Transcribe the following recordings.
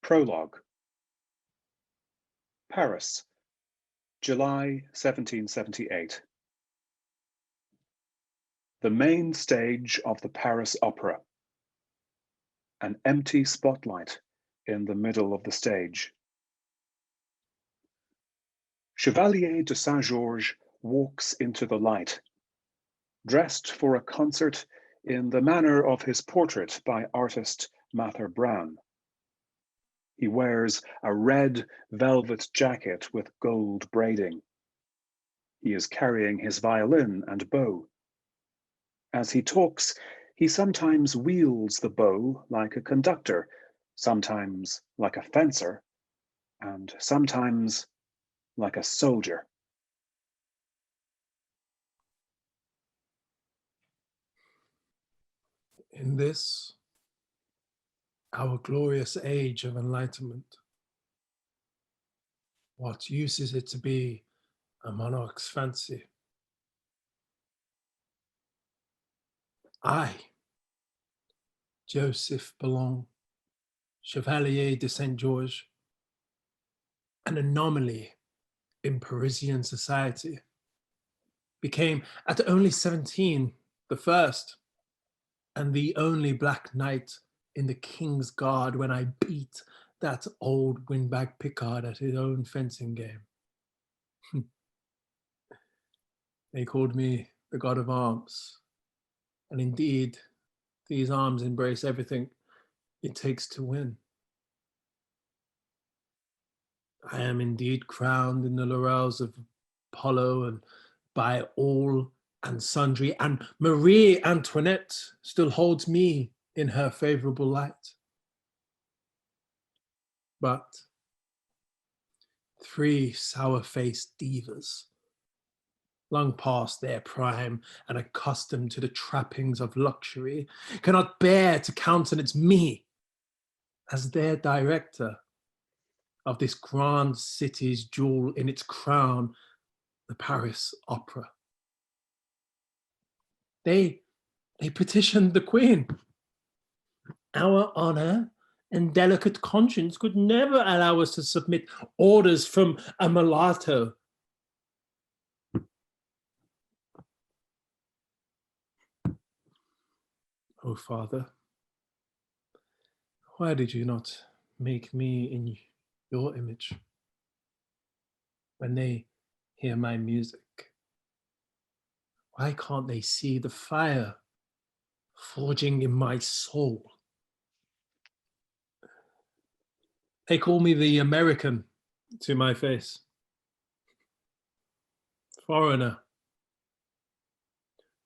Prologue. Paris, July 1778. The main stage of the Paris Opera. An empty spotlight in the middle of the stage. Chevalier de Saint-Georges walks into the light, dressed for a concert in the manner of his portrait by artist Mather Brown. He wears a red velvet jacket with gold braiding. He is carrying his violin and bow. As he talks, he sometimes wields the bow like a conductor, sometimes like a fencer, and sometimes like a soldier. In this, our glorious age of enlightenment, what use is it to be a monarch's fancy? I, Joseph Bellon, Chevalier de Saint-Georges, an anomaly in Parisian society, became at only 17 the first and the only Black Knight in the King's Guard when I beat that old windbag Picard at his own fencing game. They called me the God of Arms, and indeed, these arms embrace everything it takes to win. I am indeed crowned in the laurels of Apollo and by all and sundry, and Marie Antoinette still holds me in her favorable light. But 3 sour-faced divas, long past their prime and accustomed to the trappings of luxury, cannot bear to countenance me as their director of this grand city's jewel in its crown, the Paris Opera. They petitioned the Queen. Our honor and delicate conscience could never allow us to submit orders from a mulatto. Oh, Father, why did you not make me in your image? When they hear my music, why can't they see the fire forging in my soul? They call me the American to my face. Foreigner.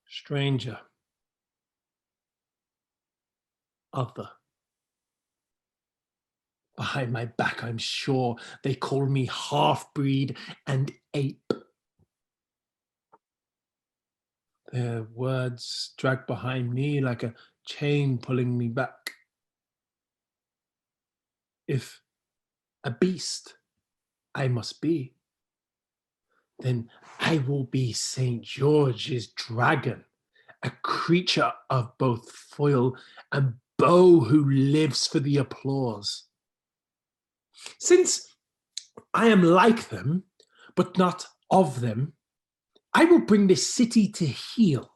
Stranger. Other. Behind my back, I'm sure they call me half-breed and ape. Their words drag behind me like a chain pulling me back. If a beast I must be, then I will be St. George's dragon, a creature of both foil and bow who lives for the applause. Since I am like them, but not of them, I will bring this city to heel,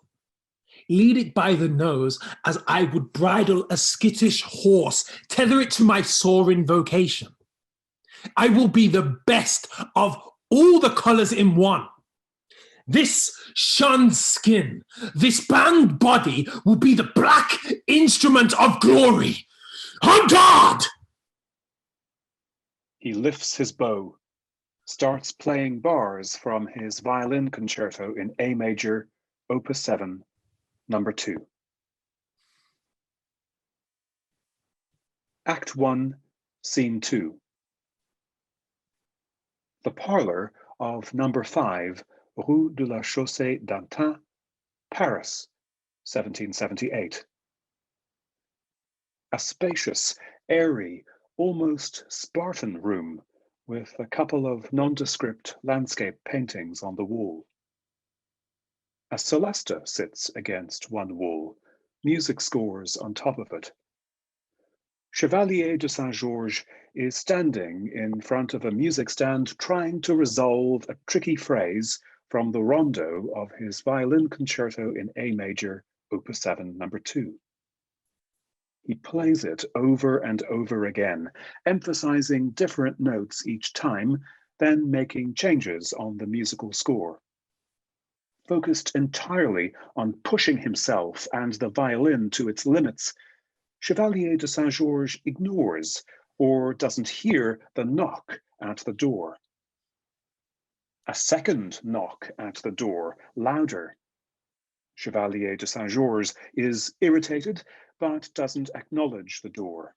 lead it by the nose as I would bridle a skittish horse, tether it to my soaring vocation. I will be the best of all the colors in one. This shunned skin, this banned body will be the black instrument of glory. On guard! He lifts his bow, starts playing bars from his violin concerto in A major, Opus 7, number 2. Act 1, Scene 2. The parlor of number 5, Rue de la Chaussée d'Antin, Paris, 1778. A spacious, airy, almost Spartan room with a couple of nondescript landscape paintings on the wall. A Celesta sits against one wall, music scores on top of it. Chevalier de Saint-Georges is standing in front of a music stand trying to resolve a tricky phrase from the rondo of his violin concerto in A major, Opus 7, number 2. He plays it over and over again, emphasizing different notes each time, then making changes on the musical score. Focused entirely on pushing himself and the violin to its limits, Chevalier de Saint-Georges ignores or doesn't hear the knock at the door. A second knock at the door, louder. Chevalier de Saint-Georges is irritated, but doesn't acknowledge the door.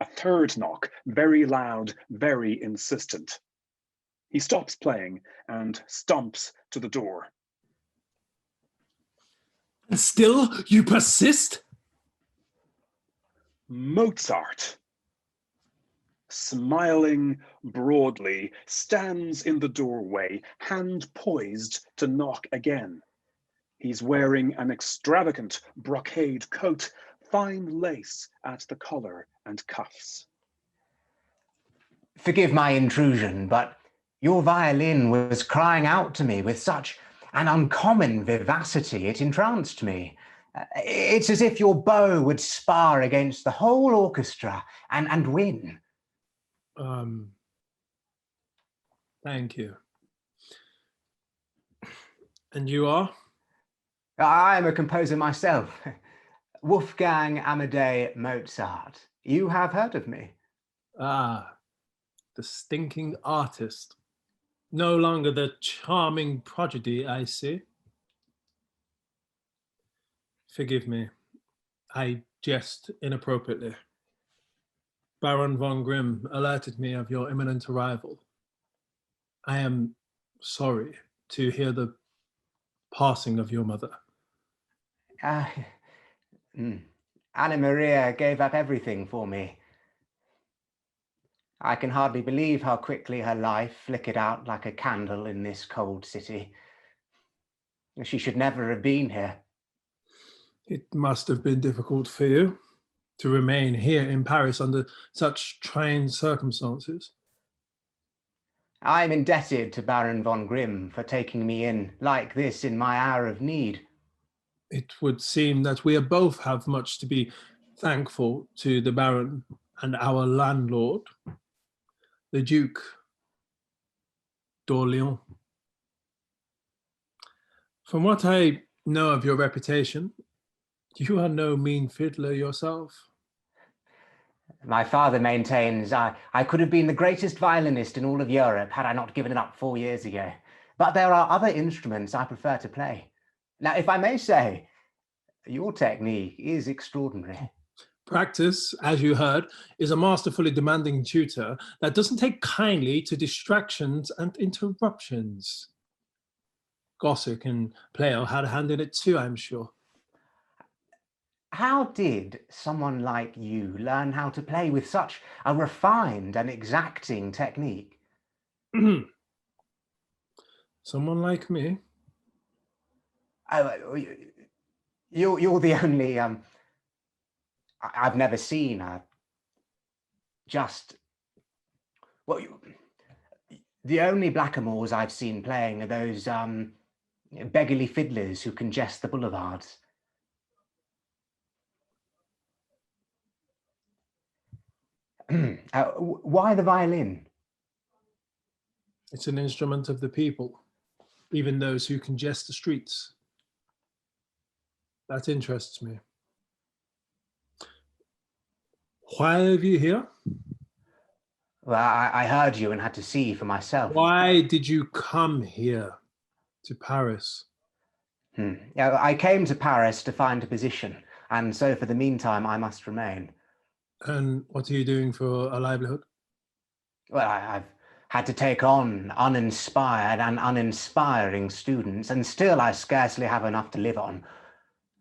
A third knock, very loud, very insistent. He stops playing and stomps to the door. And still you persist? Mozart, smiling broadly, stands in the doorway, hand poised to knock again. He's wearing an extravagant brocade coat, fine lace at the collar and cuffs. Forgive my intrusion, but your violin was crying out to me with such an uncommon vivacity, it entranced me. It's as if your bow would spar against the whole orchestra and win. Thank you. And you are? I am a composer myself. Wolfgang Amadeus Mozart. You have heard of me? Ah, the stinking artist. No longer the charming prodigy, I see. Forgive me. I jest inappropriately. Baron von Grimm alerted me of your imminent arrival. I am sorry to hear the passing of your mother. Anna Maria gave up everything for me. I can hardly believe how quickly her life flickered out like a candle in this cold city. She should never have been here. It must have been difficult for you to remain here in Paris under such trying circumstances. I'm indebted to Baron von Grimm for taking me in like this in my hour of need. It would seem that we both have much to be thankful to the Baron and our landlord, the Duke d'Orléans. From what I know of your reputation, you are no mean fiddler yourself. My father maintains I could have been the greatest violinist in all of Europe had I not given it up 4 years ago. But there are other instruments I prefer to play. Now, if I may say, your technique is extraordinary. Practice, as you heard, is a masterfully demanding tutor that doesn't take kindly to distractions and interruptions. Gossick and Pleyel had a hand in it too, I'm sure. How did someone like you learn how to play with such a refined and exacting technique? Someone like me? Oh, you're the only, I've never seen the only blackamoors I've seen playing are those beggarly fiddlers who congest the boulevards. Why the violin? It's an instrument of the people, even those who congest the streets. That interests me. Why are you here? Well, I heard you and had to see for myself. Why did you come here to Paris? I came to Paris to find a position, and so for the meantime, I must remain. And what are you doing for a livelihood? Well, I've had to take on uninspired and uninspiring students, and still I scarcely have enough to live on.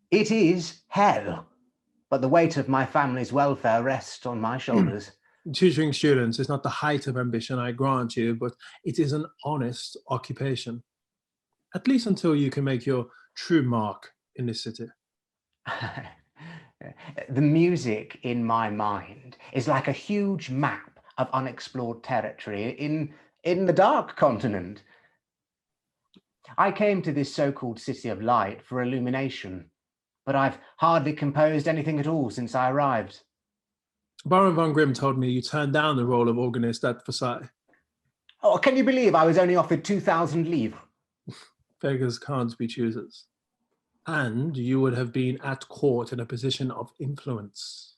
It is hell, but the weight of my family's welfare rests on my shoulders. Tutoring students is not the height of ambition, I grant you, but it is an honest occupation, at least until you can make your true mark in this city. The music in my mind is like a huge map of unexplored territory in the Dark Continent. I came to this so-called City of Light for illumination, but I've hardly composed anything at all since I arrived. Baron von Grimm told me you turned down the role of organist at Versailles. Oh, can you believe I was only offered 2,000 livres? Beggars can't be choosers. And you would have been at court in a position of influence.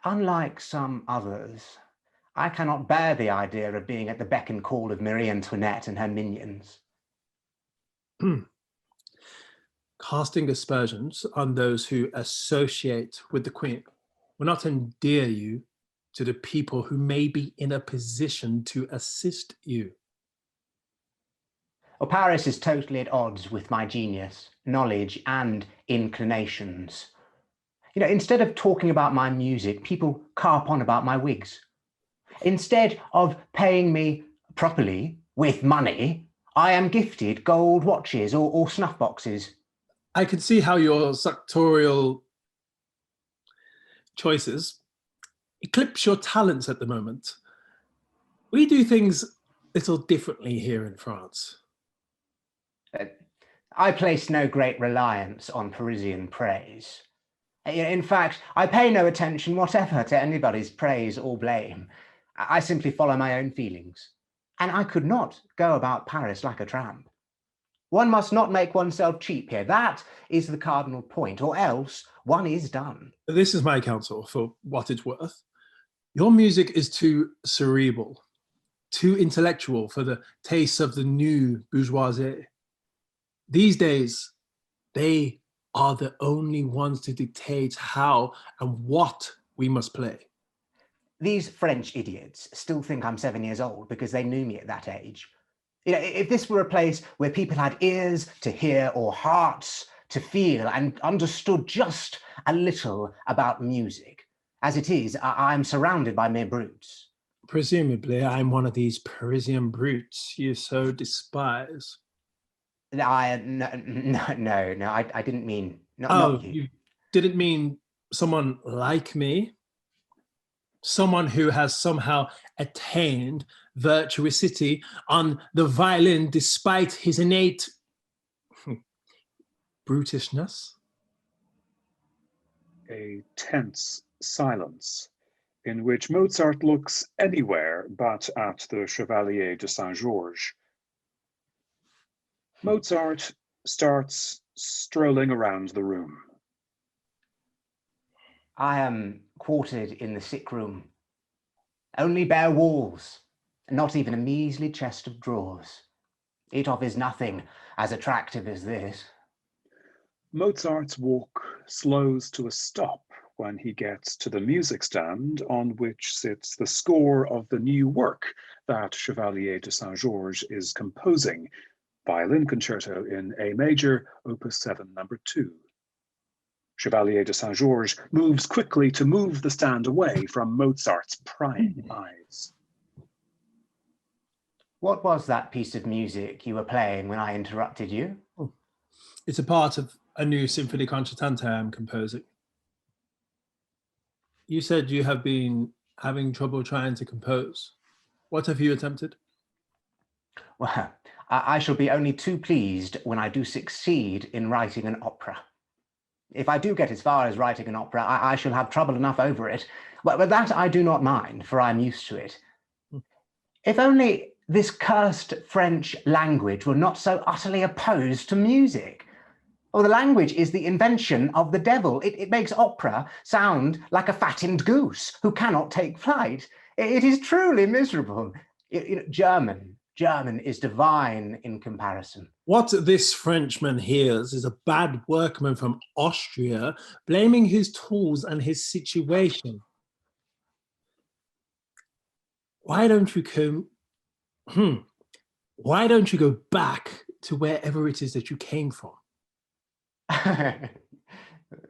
Unlike some others, I cannot bear the idea of being at the beck and call of Marie Antoinette and her minions. Casting aspersions on those who associate with the Queen will not endear you to the people who may be in a position to assist you. Well, Paris is totally at odds with my genius, knowledge, and inclinations. You know, instead of talking about my music, people carp on about my wigs. Instead of paying me properly with money, I am gifted gold watches or snuff boxes. I can see how your sartorial choices eclipse your talents at the moment. We do things a little differently here in France. I place no great reliance on Parisian praise. In fact, I pay no attention whatever to anybody's praise or blame. I simply follow my own feelings. And I could not go about Paris like a tramp. One must not make oneself cheap here. That is the cardinal point, or else one is done. This is my counsel for what it's worth. Your music is too cerebral, too intellectual for the tastes of the new bourgeoisie. These days, they are the only ones to dictate how and what we must play. These French idiots still think I'm 7 years old because they knew me at that age. You know, if this were a place where people had ears to hear or hearts to feel and understood just a little about music, as it is, I'm surrounded by mere brutes. Presumably, I'm one of these Parisian brutes you so despise. No, I didn't mean Oh, not you. you didn't mean someone like me? Someone who has somehow attained virtuosity on the violin despite his innate brutishness? A tense silence in which Mozart looks anywhere but at the Chevalier de Saint-Georges. Mozart starts strolling around the room. I am quartered in the sick room. Only bare walls, not even a measly chest of drawers. It offers nothing as attractive as this. Mozart's walk slows to a stop when he gets to the music stand on which sits the score of the new work that Chevalier de Saint-Georges is composing, Violin Concerto in A major, Opus 7, number 2. Chevalier de Saint-Georges moves quickly to move the stand away from Mozart's prying eyes. What was that piece of music you were playing when I interrupted you? It's a part of a new symphony concertante I'm composing. You said you have been having trouble trying to compose. What have you attempted? Well, I shall be only too pleased when I do succeed in writing an opera. If I do get as far as writing an opera, I shall have trouble enough over it. But that I do not mind, for I'm used to it. If only this cursed French language were not so utterly opposed to music. Or the language is the invention of the devil. It makes opera sound like a fattened goose who cannot take flight. It is truly miserable. German is divine in comparison. What this Frenchman hears is a bad workman from Austria blaming his tools and his situation. Why don't you go back to wherever it is that you came from?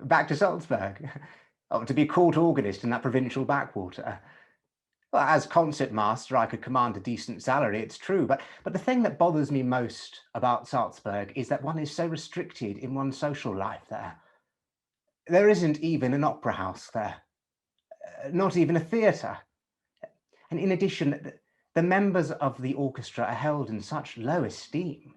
Back to Salzburg. Oh, to be court organist in that provincial backwater. Well, as concertmaster, I could command a decent salary, it's true, but the thing that bothers me most about Salzburg is that one is so restricted in one's social life there. There isn't even an opera house there, not even a theatre. And in addition, the members of the orchestra are held in such low esteem.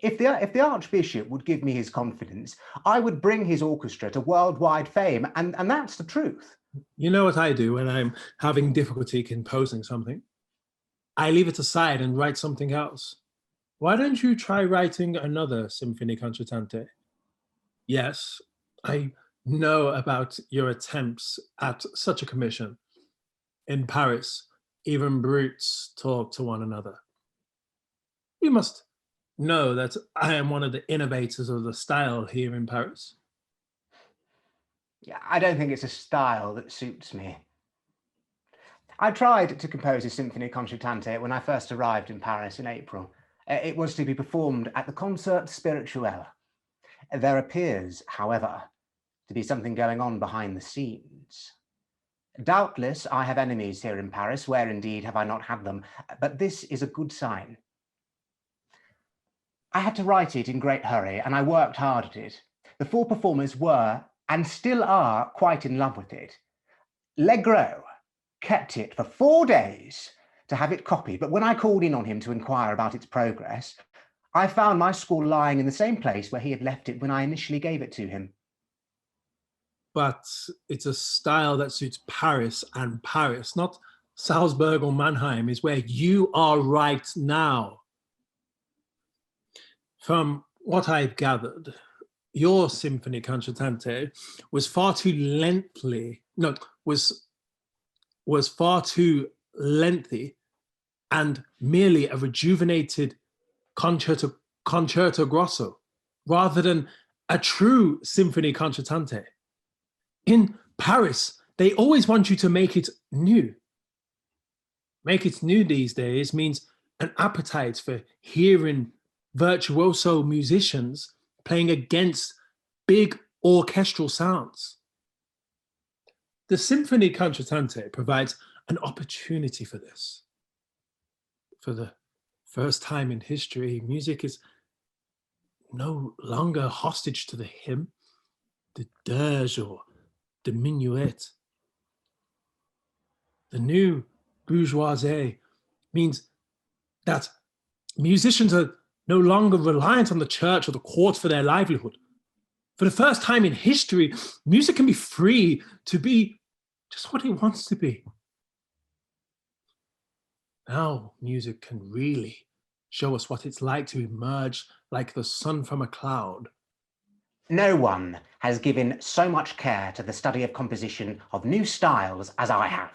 If the Archbishop would give me his confidence, I would bring his orchestra to worldwide fame, and that's the truth. You know what I do when I'm having difficulty composing something? I leave it aside and write something else. Why don't you try writing another symphony concertante? Yes, I know about your attempts at such a commission. In Paris, even brutes talk to one another. You must know that I am one of the innovators of the style here in Paris. Yeah, I don't think it's a style that suits me. I tried to compose a symphony concertante when I first arrived in Paris in April. It was to be performed at the Concert Spirituel. There appears, however, to be something going on behind the scenes. Doubtless, I have enemies here in Paris, where indeed have I not had them, but this is a good sign. I had to write it in great hurry, and I worked hard at it. The four performers were, and still are, quite in love with it. Legros kept it for 4 days to have it copied, but when I called in on him to inquire about its progress, I found my score lying in the same place where he had left it when I initially gave it to him. But it's a style that suits Paris, and Paris, not Salzburg or Mannheim, is where you are right now. From what I've gathered, your symphony concertante was far too lengthy and merely a rejuvenated concerto grosso, rather than a true symphony concertante. In Paris, they always want you to make it new. Make it new these days means an appetite for hearing virtuoso musicians playing against big orchestral sounds. The symphony concertante provides an opportunity for this. For the first time in history, music is no longer hostage to the hymn, the dirge, or the minuet. The new bourgeoisie means that musicians are no longer reliant on the church or the court for their livelihood. For the first time in history, music can be free to be just what it wants to be. Now, music can really show us what it's like to emerge like the sun from a cloud. No one has given so much care to the study of composition of new styles as I have.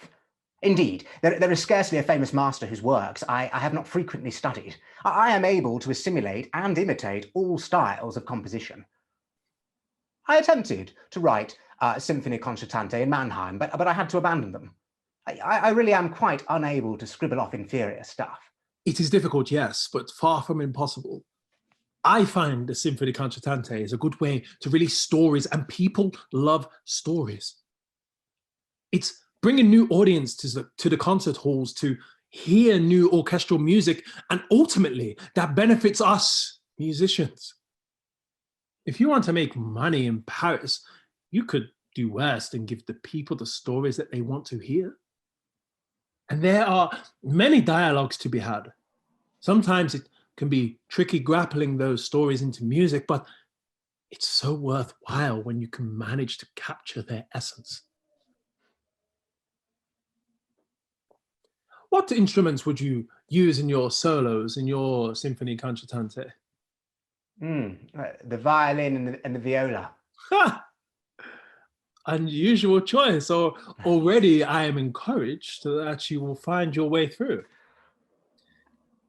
Indeed, there is scarcely a famous master whose works I have not frequently studied. I am able to assimilate and imitate all styles of composition. I attempted to write a symphony concertante in Mannheim, but I had to abandon them. I really am quite unable to scribble off inferior stuff. It is difficult, yes, but far from impossible. I find the symphony concertante is a good way to release stories, and people love stories. It's bringing new audience to the concert halls to hear new orchestral music, and ultimately that benefits us musicians. If you want to make money in Paris, you could do worse than give the people the stories that they want to hear. And there are many dialogues to be had. Sometimes it can be tricky grappling those stories into music, but it's so worthwhile when you can manage to capture their essence. What instruments would you use in your solos, in your symphony concertante? The violin and the viola. Ha! Unusual choice, or already I am encouraged that you will find your way through.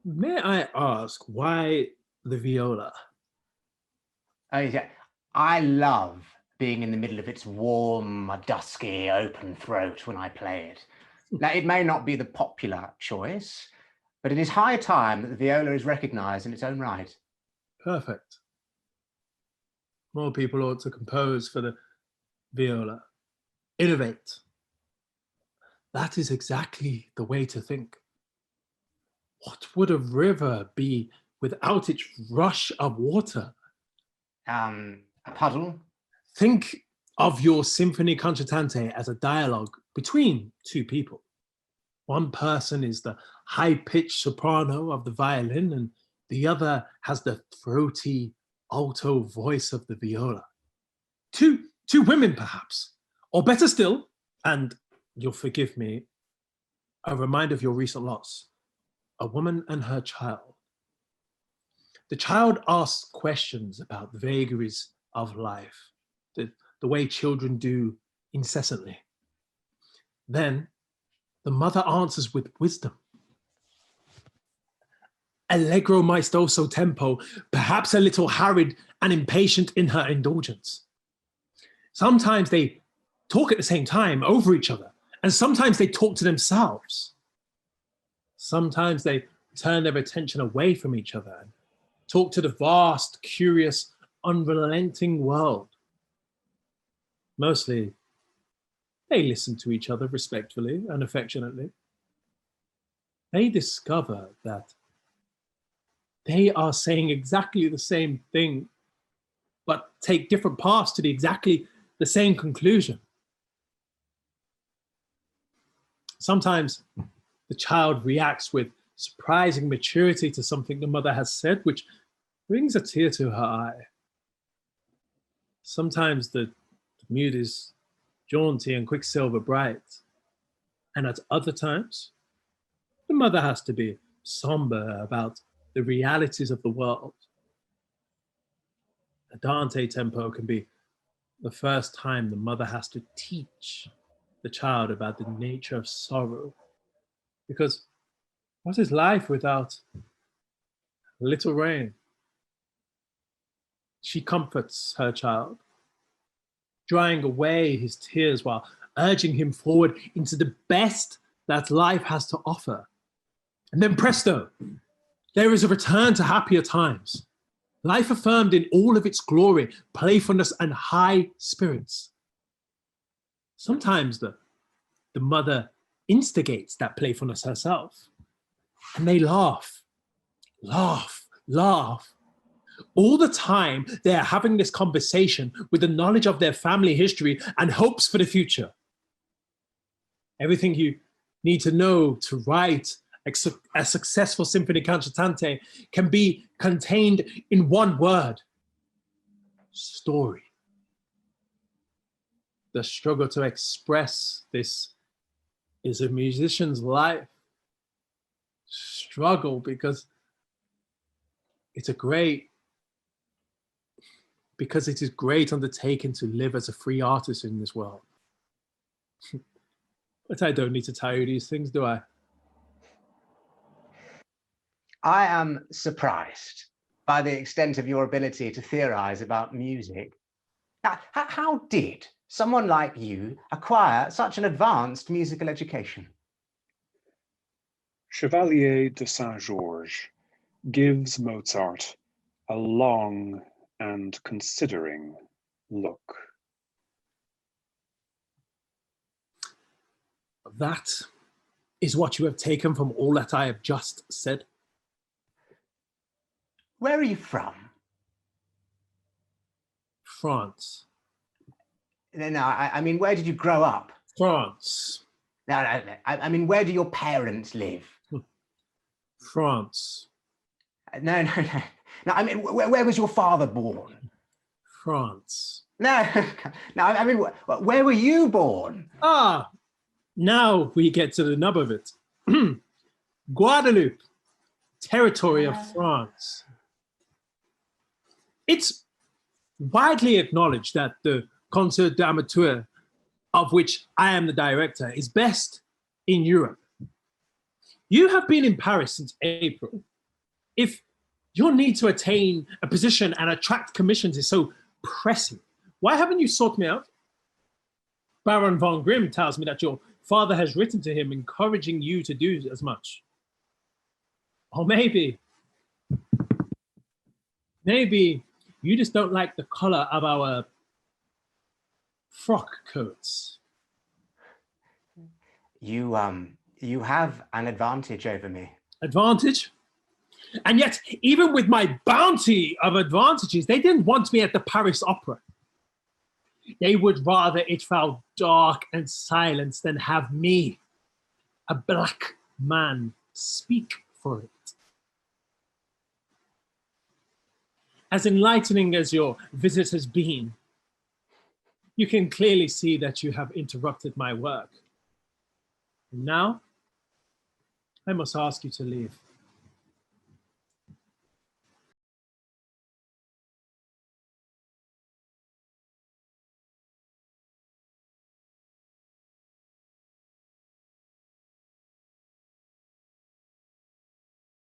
May I ask why the viola? Oh, yeah. I love being in the middle of its warm, dusky, open throat when I play it. Now, it may not be the popular choice, but it is high time that the viola is recognized in its own right. Perfect. More people ought to compose for the viola. Innovate. That is exactly the way to think. What would a river be without its rush of water? A puddle? Think of your symphony concertante as a dialogue between two people. One person is the high-pitched soprano of the violin, and the other has the throaty alto voice of the viola. Two women, perhaps, or better still, and you'll forgive me, a reminder of your recent loss, a woman and her child. The child asks questions about the vagaries of life, the way children do incessantly. Then the mother answers with wisdom. Allegro maestoso tempo, perhaps a little harried and impatient in her indulgence. Sometimes they talk at the same time over each other, and sometimes they talk to themselves. Sometimes they turn their attention away from each other and talk to the vast, curious, unrelenting world. Mostly, they listen to each other respectfully and affectionately. They discover that they are saying exactly the same thing, but take different paths to exactly the same conclusion. Sometimes the child reacts with surprising maturity to something the mother has said, which brings a tear to her eye. Sometimes the mood is jaunty and quicksilver bright, and at other times, the mother has to be somber about the realities of the world. A Dante tempo can be the first time the mother has to teach the child about the nature of sorrow, because what is life without a little rain? She comforts her child, drying away his tears while urging him forward into the best that life has to offer. And then presto, there is a return to happier times. Life affirmed in all of its glory, playfulness, and high spirits. Sometimes the mother instigates that playfulness herself, and they laugh, laugh, laugh. All the time, they are having this conversation with the knowledge of their family history and hopes for the future. Everything you need to know to write a successful symphony concertante can be contained in one word: story. The struggle to express this is a musician's life. Struggle because it is great undertaking to live as a free artist in this world. But I don't need to tell you these things, do I? I am surprised by the extent of your ability to theorize about music. Now, how did someone like you acquire such an advanced musical education? Chevalier de Saint-Georges gives Mozart a long and considering look. That is what you have taken from all that I have just said. Where are you from? France. No, I mean, where did you grow up? France. No, I mean, where do your parents live? France. No. No, I mean, where was your father born? France. No, I mean, where were you born? Ah, now we get to the nub of it. Guadeloupe, territory of France. It's widely acknowledged that the Concert d'Amateur, of which I am the director, is best in Europe. You have been in Paris since April. If your need to attain a position and attract commissions is so pressing, why haven't you sought me out? Baron von Grimm tells me that your father has written to him encouraging you to do as much. Or maybe you just don't like the color of our frock coats. You have an advantage over me. Advantage? And yet, even with my bounty of advantages, they didn't want me at the Paris Opera. They would rather it fell dark and silence than have me, a black man, speak for it. As enlightening as your visit has been, you can clearly see that you have interrupted my work. And now, I must ask you to leave.